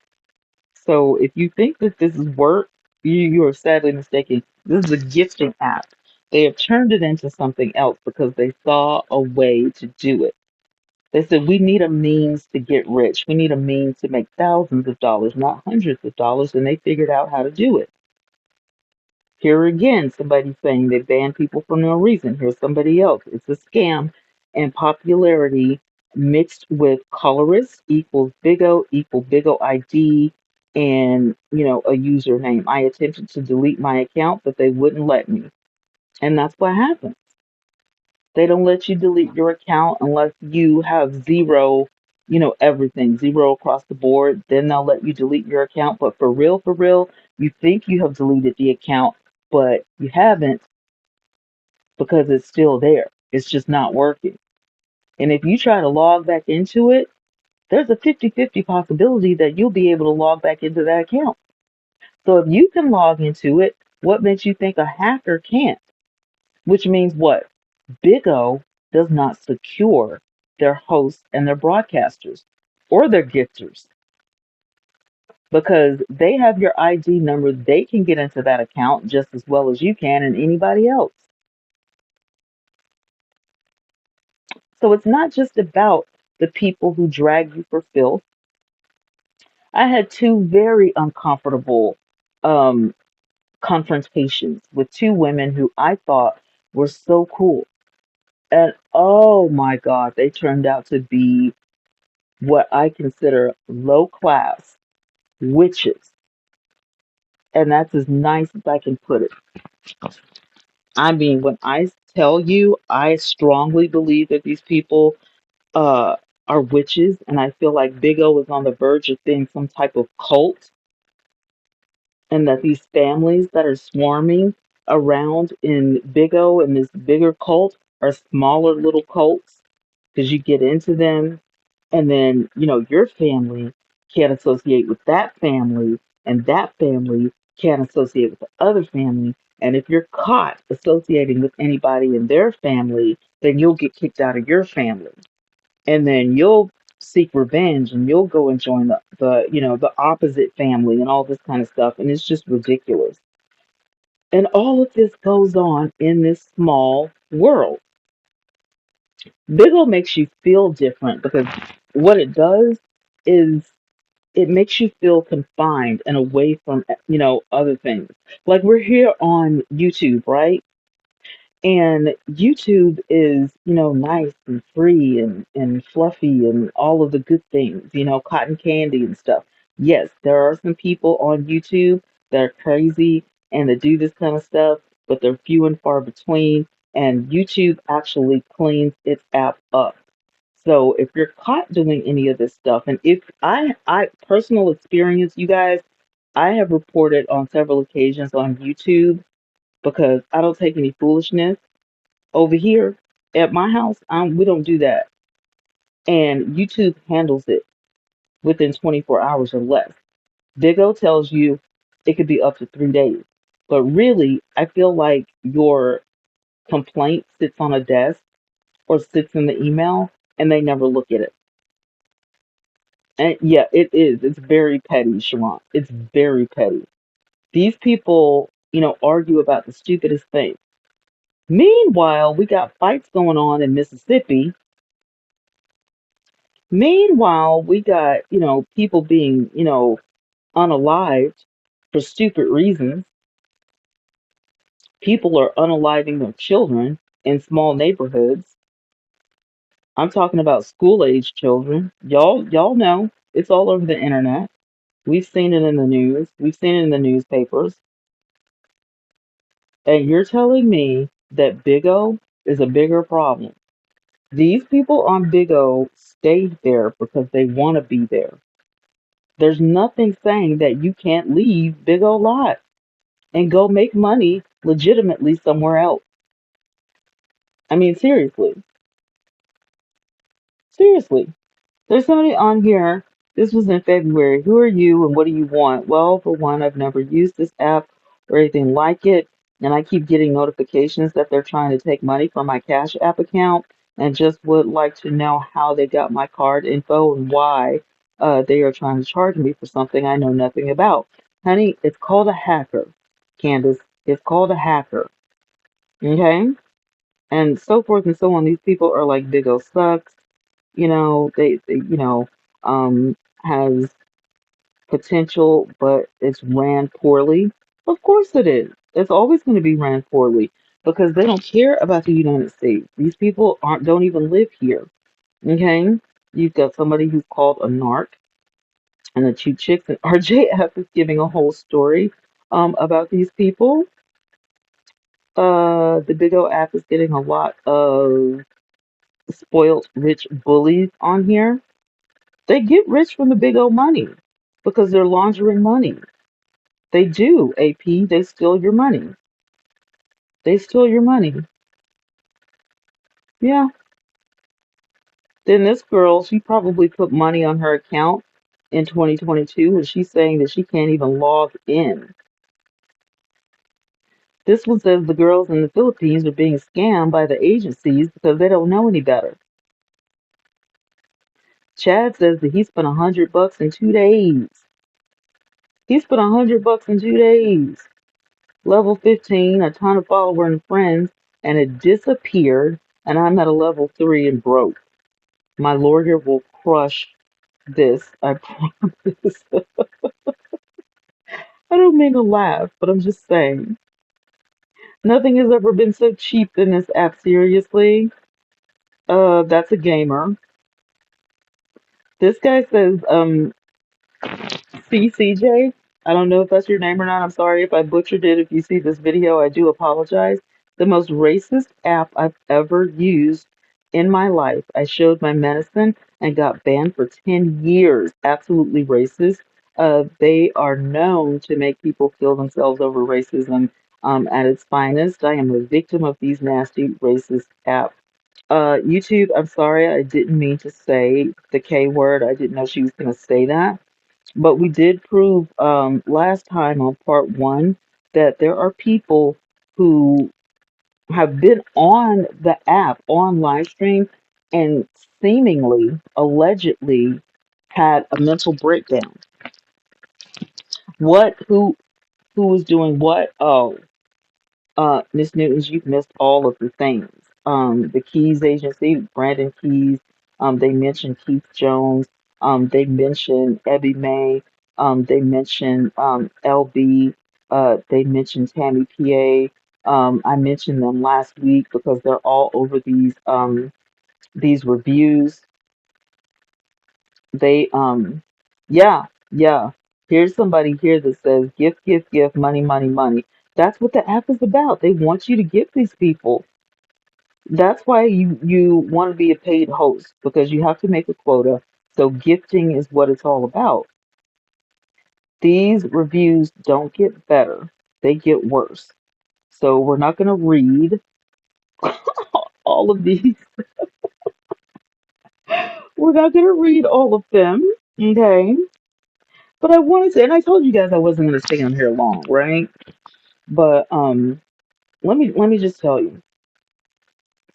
So if you think that this is work, you are sadly mistaken. This is a gifting app. They have turned it into something else because they saw a way to do it. They said we need a means to get rich. We need a means to make thousands of dollars, not hundreds of dollars, and they figured out how to do it. Here again, somebody saying they ban people for no reason. Here's somebody else. It's a scam, and popularity mixed with colorist equals Bigo equal Bigo ID and a username. I attempted to delete my account, but they wouldn't let me. And that's what happens. They don't let you delete your account unless you have zero, everything, zero across the board. Then they'll let you delete your account. But for real, you think you have deleted the account, but you haven't because it's still there. It's just not working. And if you try to log back into it, there's a 50-50 possibility that you'll be able to log back into that account. So if you can log into it, what makes you think a hacker can't? Which means what? Big O does not secure their hosts and their broadcasters or their gifters because they have your ID number. They can get into that account just as well as you can and anybody else. So it's not just about the people who drag you for filth. I had two very uncomfortable um, confrontations with two women who I thought were so cool. And oh my God, they turned out to be what I consider low class witches. And that's as nice as I can put it. I mean, when I tell you, I strongly believe that these people uh, are witches, and I feel like Big O is on the verge of being some type of cult, and that these families that are swarming around in Big O and this bigger cult are smaller little cults because you get into them and then your family can't associate with that family and that family can't associate with the other family, and if you're caught associating with anybody in their family, then you'll get kicked out of your family, and then you'll seek revenge and you'll go and join the opposite family and all this kind of stuff, and it's just ridiculous. And all of this goes on in this small world. Biggle makes you feel different because what it does is it makes you feel confined and away from other things. Like we're here on YouTube, right? And YouTube is nice and free and fluffy and all of the good things, cotton candy and stuff. Yes, there are some people on YouTube that are crazy and that do this kind of stuff, but they're few and far between, and YouTube actually cleans its app up. So if you're caught doing any of this stuff, and if I personal experience, you guys, I have reported on several occasions on YouTube because I don't take any foolishness. Over here at my house, we don't do that. And YouTube handles it within 24 hours or less. Bigo tells you it could be up to 3 days. But really, I feel like your complaint sits on a desk or sits in the email and they never look at it. And yeah, it is. It's very petty, Sharon. It's very petty. These people, argue about the stupidest thing. Meanwhile, we got fights going on in Mississippi. Meanwhile, we got, people being, unalived for stupid reasons. People are unaliving their children in small neighborhoods. I'm talking about school age children. Y'all know it's all over the internet. We've seen it in the news. We've seen it in the newspapers. And you're telling me that Big O is a bigger problem. These people on Big O stayed there because they want to be there. There's nothing saying that you can't leave Big O Live and go make money legitimately somewhere else. I mean, seriously. Seriously. There's somebody on here. This was in February. Who are you and what do you want? Well, for one, I've never used this app or anything like it. And I keep getting notifications that they're trying to take money from my Cash App account and just would like to know how they got my card info and why they are trying to charge me for something I know nothing about. Honey, it's called a hacker, Candace. It's called a hacker. Okay? And so forth and so on. These people are like Big O sucks. has potential, but it's ran poorly. Of course it is. It's always going to be ran poorly because they don't care about the United States. These people aren't don't even live here. Okay? You've got somebody who's called a narc and the two chicks and RJF is giving a whole story about these people. The Bigo app is getting a lot of spoiled rich bullies on here. They get rich from the big old money because they're laundering money. They do, AP. They steal your money. They steal your money. Yeah. Then this girl, she probably put money on her account in 2022, and she's saying that she can't even log in. This one says the girls in the Philippines are being scammed by the agencies because they don't know any better. Chad says that he spent $100 in 2 days. He spent $100 in 2 days. Level 15, a ton of followers and friends, and it disappeared. And I'm at a level 3 and broke. My lawyer will crush this. I promise. I don't mean to laugh, but I'm just saying. Nothing has ever been so cheap in this app, seriously. That's a gamer. This guy says, CCJ. I don't know if that's your name or not. I'm sorry if I butchered it. If you see this video, I do apologize. The most racist app I've ever used in my life. I showed my medicine and got banned for 10 years. Absolutely racist. They are known to make people kill themselves over racism at its finest. I am a victim of these nasty racist apps. YouTube, I'm sorry, I didn't mean to say the K word. I didn't know she was going to say that. But we did prove last time on part one that there are people who have been on the app on live stream and seemingly, allegedly, had a mental breakdown. What? Who was doing what? Oh, Miss Newtons, you've missed all of the things. The Keys Agency, Brandon Keys. They mentioned Keith Jones. They mentioned Ebby May. They mentioned LB. They mentioned Tammy PA. I mentioned them last week because they're all over these reviews. They yeah, yeah. Here's somebody here that says gift, gift, gift, money, money, money. That's what the app is about. They want you to give these people. That's why you want to be a paid host because you have to make a quota. So gifting is what it's all about. These reviews don't get better. They get worse. So we're not going to read all of these. We're not going to read all of them. Okay. But I wanted to, and I told you guys I wasn't going to stay on here long, right? But let me just tell you.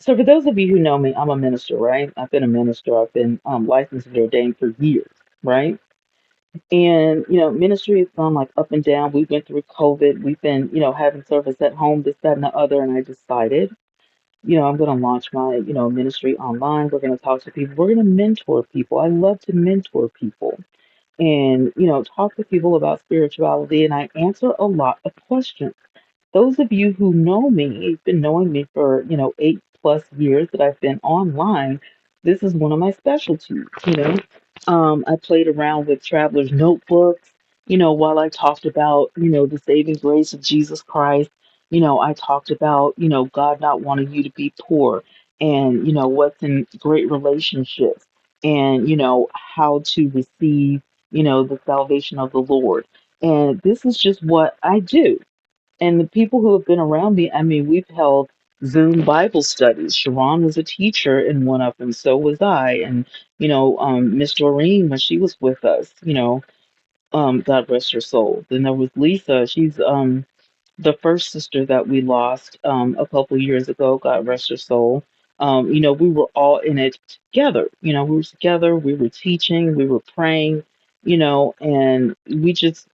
So for those of you who know me, I'm a minister, right? I've been a minister. I've been licensed and ordained for years, right? And ministry has gone like up and down. We went through COVID. We've been having service at home, this, that, and the other. And I decided, I'm going to launch my ministry online. We're going to talk to people. We're going to mentor people. I love to mentor people and talk to people about spirituality. And I answer a lot of questions. Those of you who know me, have been knowing me for, 8+ years that I've been online, this is one of my specialties. I played around with travelers' notebooks, while I talked about, the saving grace of Jesus Christ. I talked about, God not wanting you to be poor and, what's in great relationships and, how to receive, the salvation of the Lord. And this is just what I do. And the people who have been around me, I mean, we've held Zoom Bible studies. Sharon was a teacher in one of them, so was I. And, Miss Doreen, when she was with us, God rest her soul. Then there was Lisa. She's the first sister that we lost a couple years ago, God rest her soul. We were all in it together. We were together, we were teaching, we were praying, and we just,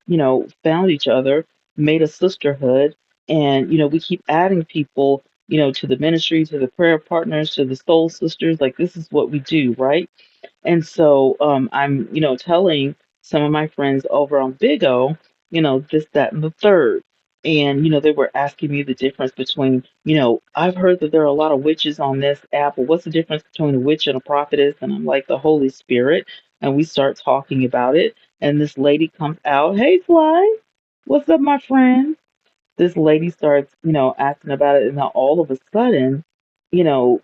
found each other, made a sisterhood, and we keep adding people to the ministry, to the prayer partners, to the soul sisters. Like, this is what we do, right? And so I'm, telling some of my friends over on Bigo, this, that, and the third. And, they were asking me the difference between, I've heard that there are a lot of witches on this app, but what's the difference between a witch and a prophetess? And I'm like, the Holy Spirit. And we start talking about it. And this lady comes out, hey, Fly, what's up, my friend? This lady starts, asking about it, and then all of a sudden,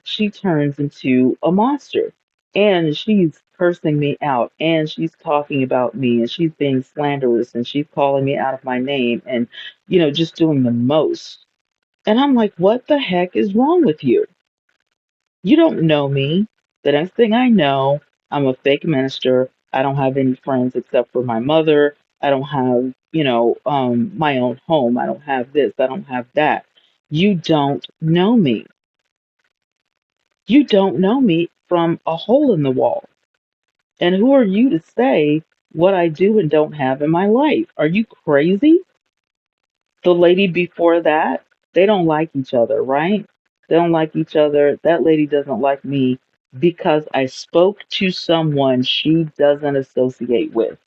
she turns into a monster. And she's cursing me out, and she's talking about me, and she's being slanderous, and she's calling me out of my name, and, just doing the most. And I'm like, what the heck is wrong with you? You don't know me. The next thing I know, I'm a fake minister. I don't have any friends except for my mother. I don't have, my own home. I don't have this. I don't have that. You don't know me. You don't know me from a hole in the wall. And who are you to say what I do and don't have in my life? Are you crazy? The lady before that, they don't like each other, right? They don't like each other. That lady doesn't like me because I spoke to someone she doesn't associate with.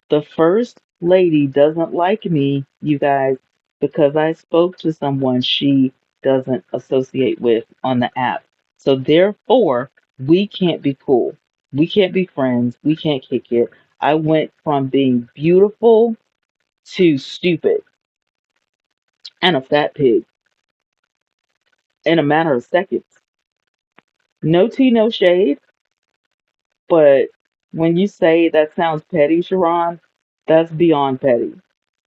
The first lady doesn't like me, you guys, because I spoke to someone she doesn't associate with on the app. So therefore, we can't be cool. We can't be friends. We can't kick it. I went from being beautiful to stupid and a fat pig in a matter of seconds. No tea, no shade, but when you say that sounds petty, Sharon, that's beyond petty.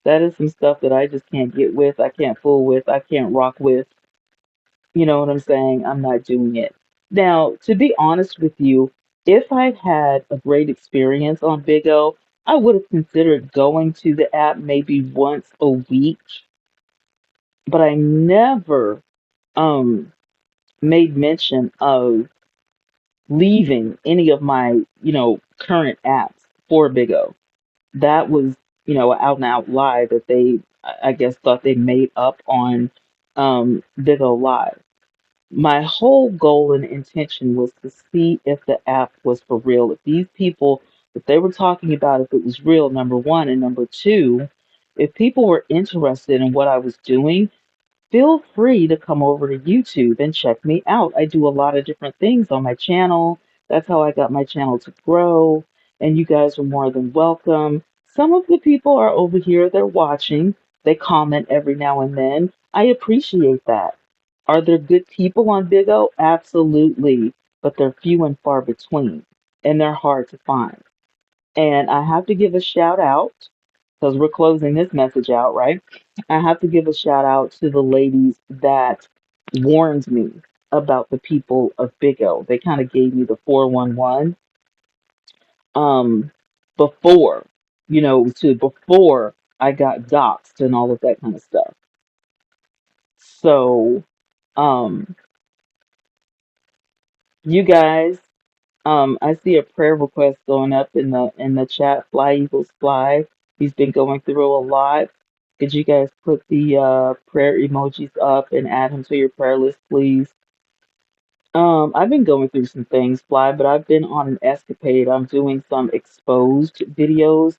That is some stuff that I just can't get with, I can't fool with, I can't rock with. You know what I'm saying? I'm not doing it. Now, to be honest with you, if I'd had a great experience on Big O, I would have considered going to the app maybe once a week, but I never um made mention of leaving any of my, current apps for Big O. That was, out and out lie that they, I guess, thought they made up on Big O Live. My whole goal and intention was to see if the app was for real. If these people that they were talking about, if it was real, number one, and number two, if people were interested in what I was doing, feel free to come over to YouTube and check me out. I do a lot of different things on my channel. That's how I got my channel to grow, and you guys are more than welcome. Some of the people are over here, they're watching, they comment every now and then. I appreciate that. Are there good people on Big O? Absolutely, but they're few and far between, and they're hard to find. And I have to give a shout out because we're closing this message out, right? I have to give a shout out to the ladies that warned me about the people of Big O. They kind of gave me the 411 um before, before I got doxxed and all of that kind of stuff. So, um you guys, I see a prayer request going up in the chat. Fly Eagles Fly. He's been going through a lot. Could you guys put the prayer emojis up and add him to your prayer list, please? I've been going through some things, Fly, but I've been on an escapade. I'm doing some exposed videos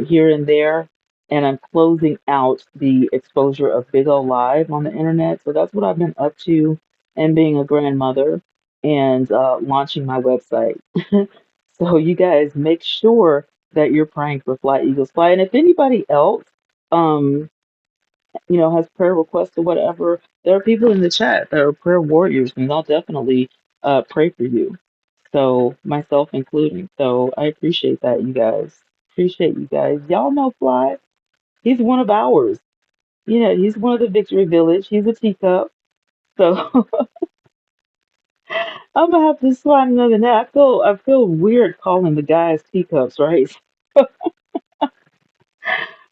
here and there, and I'm closing out the exposure of Big O Live on the internet. So that's what I've been up to, and being a grandmother and launching my website. So you guys make sure that you're praying for Fly Eagles Fly, and if anybody else um has prayer requests or whatever, there are people in the chat that are prayer warriors, and I'll definitely pray for you. So myself including. So I appreciate that, you guys. Appreciate you guys. Y'all know Fly. He's one of ours. Yeah, he's one of the Victory Village. He's a teacup. So I'm gonna have to slide another name. I feel weird calling the guys teacups, right?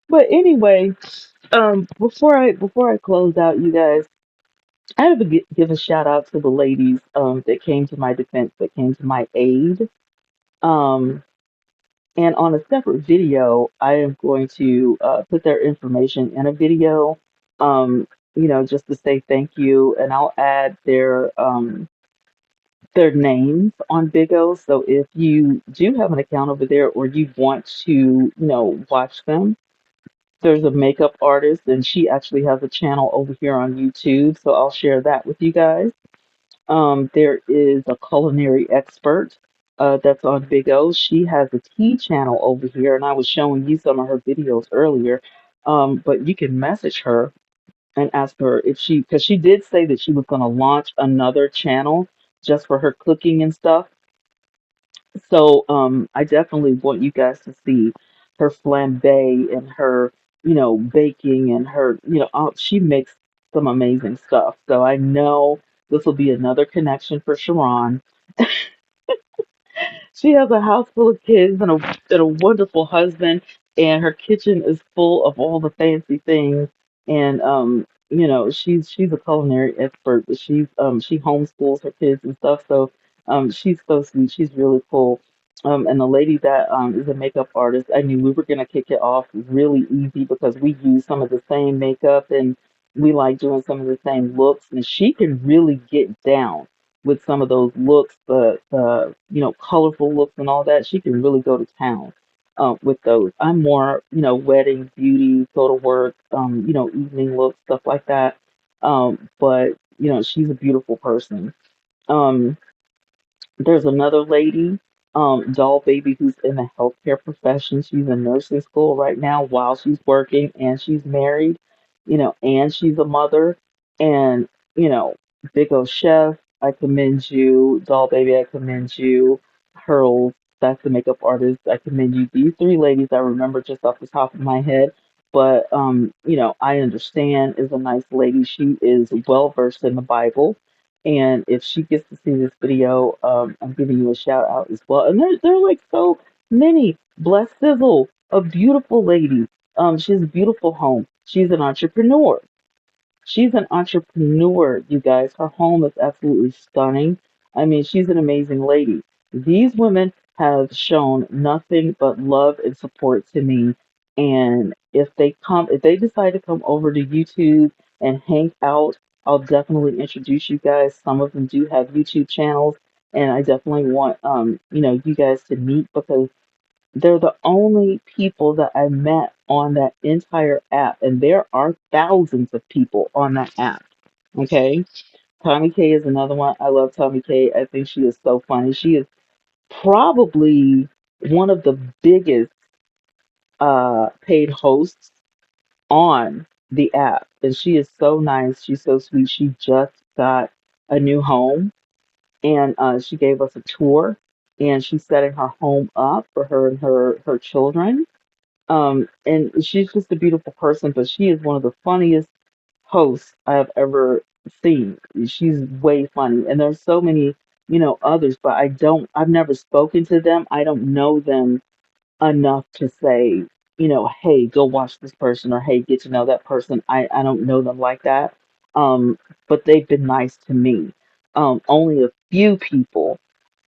But anyway, before I close out, you guys, I have to give a shout out to the ladies that came to my defense, that came to my aid. Um, and on a separate video, I am going to put their information in a video. Um, just to say thank you, and I'll add their names on Bigo. So if you do have an account over there or you want to, watch them, there's a makeup artist and she actually has a channel over here on YouTube. So I'll share that with you guys. There is a culinary expert that's on Bigo. She has a tea channel over here, and I was showing you some of her videos earlier. But you can message her and ask her if because she did say that she was going to launch another channel just for her cooking and stuff. So I definitely want you guys to see her flambe and her, baking and her, she makes some amazing stuff. So I know this will be another connection for Sharon. She has a house full of kids and a wonderful husband, and her kitchen is full of all the fancy things. And she's a culinary expert, but she homeschools her kids and stuff. So she's so sweet. She's really cool. And the lady that is a makeup artist, I knew we were gonna kick it off really easy because we use some of the same makeup and we like doing some of the same looks, and she can really get down with some of those looks, the colorful looks and all that. She can really go to town with those. I'm more wedding, beauty, go to work, evening looks, stuff like that. But she's a beautiful person. Um, there's another lady, doll baby, who's in the healthcare profession. She's in nursing school right now while she's working, and she's married, and she's a mother. And, big old chef, I commend you. Doll baby, I commend you. Hurls, that's the makeup artist, I commend you. These three ladies I remember just off the top of my head. But I understand is a nice lady. She is well versed in the Bible, and if she gets to see this video, I'm giving you a shout out as well. And there are like so many. Bless Sizzle, a beautiful lady. She has a beautiful home. She's an entrepreneur. She's an entrepreneur, you guys. Her home is absolutely stunning. I mean, she's an amazing lady. These women have shown nothing but love and support to me. And if they decide to come over to YouTube and hang out, I'll definitely introduce you guys. Some of them do have YouTube channels, and I definitely want you guys to meet because they're the only people that I met on that entire app, and there are thousands of people on that app. Okay, Tommy K is another one. I love Tommy K. I think she is so funny. She is probably one of the biggest paid hosts on the app, and she is so nice. She's so sweet. She just got a new home, and she gave us a tour, and she's setting her home up for her and her children. And she's just a beautiful person, but she is one of the funniest hosts I have ever seen. She's way funny. And there's so many, others, but I've never spoken to them. I don't know them enough to say, hey, go watch this person or hey, get to know that person. I don't know them like that. But they've been nice to me. Only a few people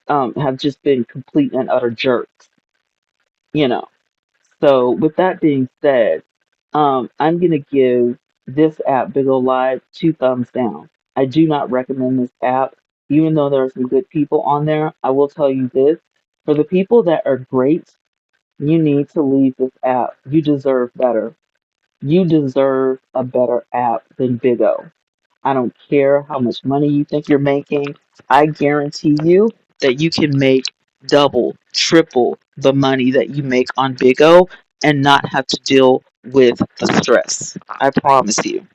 have just been complete and utter jerks, you know. So, with that being said, I'm going to give this app, Big O Live, 2 thumbs down. I do not recommend this app, even though there are some good people on there. I will tell you this, for the people that are great, you need to leave this app. You deserve better. You deserve a better app than Big O. I don't care how much money you think you're making. I guarantee you that you can make double, triple the money that you make on Big O and not have to deal with the stress. I promise you.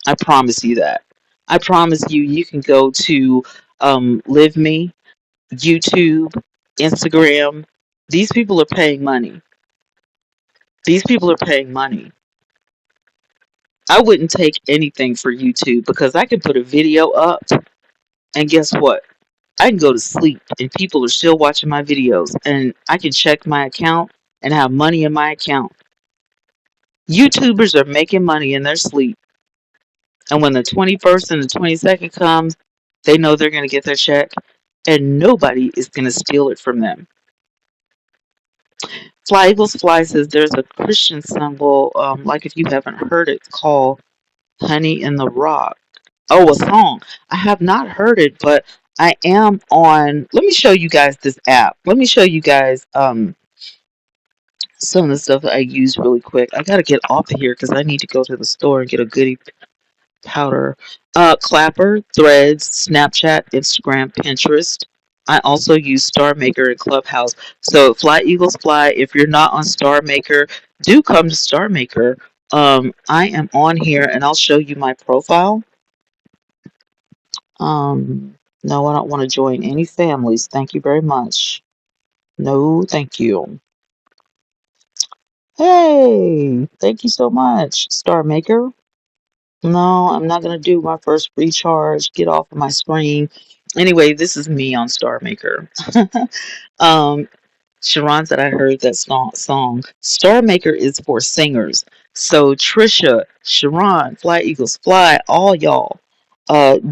I promise you that. I promise you, you can go to Live Me, YouTube, Instagram. These people are paying money. These people are paying money. I wouldn't take anything for YouTube because I can put a video up and guess what? I can go to sleep and people are still watching my videos and I can check my account and have money in my account. YouTubers are making money in their sleep. And when the 21st and the 22nd comes, they know they're going to get their check and nobody is going to steal it from them. Fly Eagles Fly says there's a Christian symbol, like if you haven't heard it, called Honey in the Rock. Oh, a song. I have not heard it, but I am on. Let me show you guys this app. Let me show you guys some of the stuff that I use really quick. I gotta get off of here because I need to go to the store and get a goodie powder. Clapper, Threads, Snapchat, Instagram, Pinterest. I also use Star Maker and Clubhouse. So Fly Eagles Fly. If you're not on Star Maker, do come to Star Maker. I am on here and I'll show you my profile. No, I don't want to join any families. Thank you very much. No, thank you. Hey, thank you so much, Star Maker. No, I'm not gonna do my first recharge. Get off of my screen. Anyway, this is me on Star Maker. um, Sharon said I heard that song. Star Maker is for singers. So Trisha, Sharon, Fly Eagles Fly, all y'all,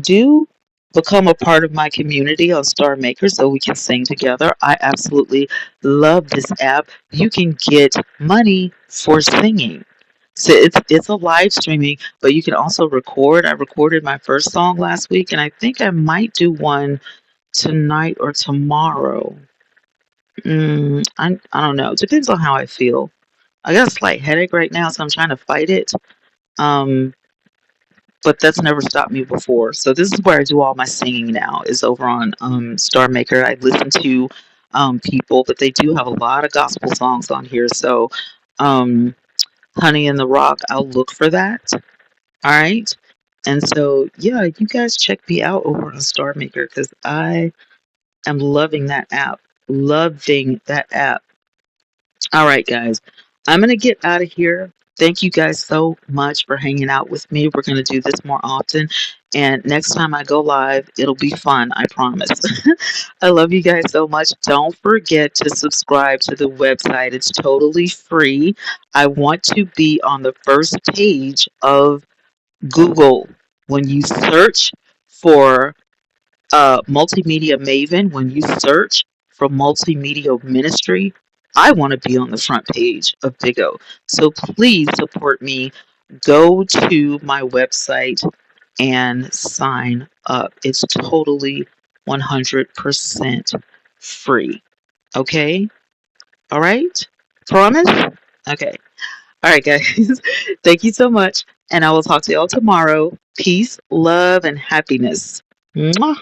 do become a part of my community on Star Maker so we can sing together. I absolutely love this app. You can get money for singing. So it's a live streaming, but you can also record. I recorded my first song last week, and I think I might do one tonight or tomorrow. I don't know. It depends on how I feel. I got a slight headache right now, so I'm trying to fight it. Um, but that's never stopped me before. So this is where I do all my singing now. Is over on Star Maker. I listen to people, but they do have a lot of gospel songs on here. So um, Honey in the Rock, I'll look for that. All right. And so yeah, you guys check me out over on Star Maker because I am loving that app. Loving that app. All right, guys. I'm going to get out of here. Thank you guys so much for hanging out with me. We're going to do this more often. And next time I go live, it'll be fun, I promise. I love you guys so much. Don't forget to subscribe to the website, it's totally free. I want to be on the first page of Google. When you search for Multimedia Maven, when you search for Multimedia Ministry, I want to be on the front page of Bigo. So please support me. Go to my website and sign up. It's totally 100% free. Okay? All right? Promise? Okay. All right, guys. Thank you so much. And I will talk to y'all tomorrow. Peace, love, and happiness. Mwah.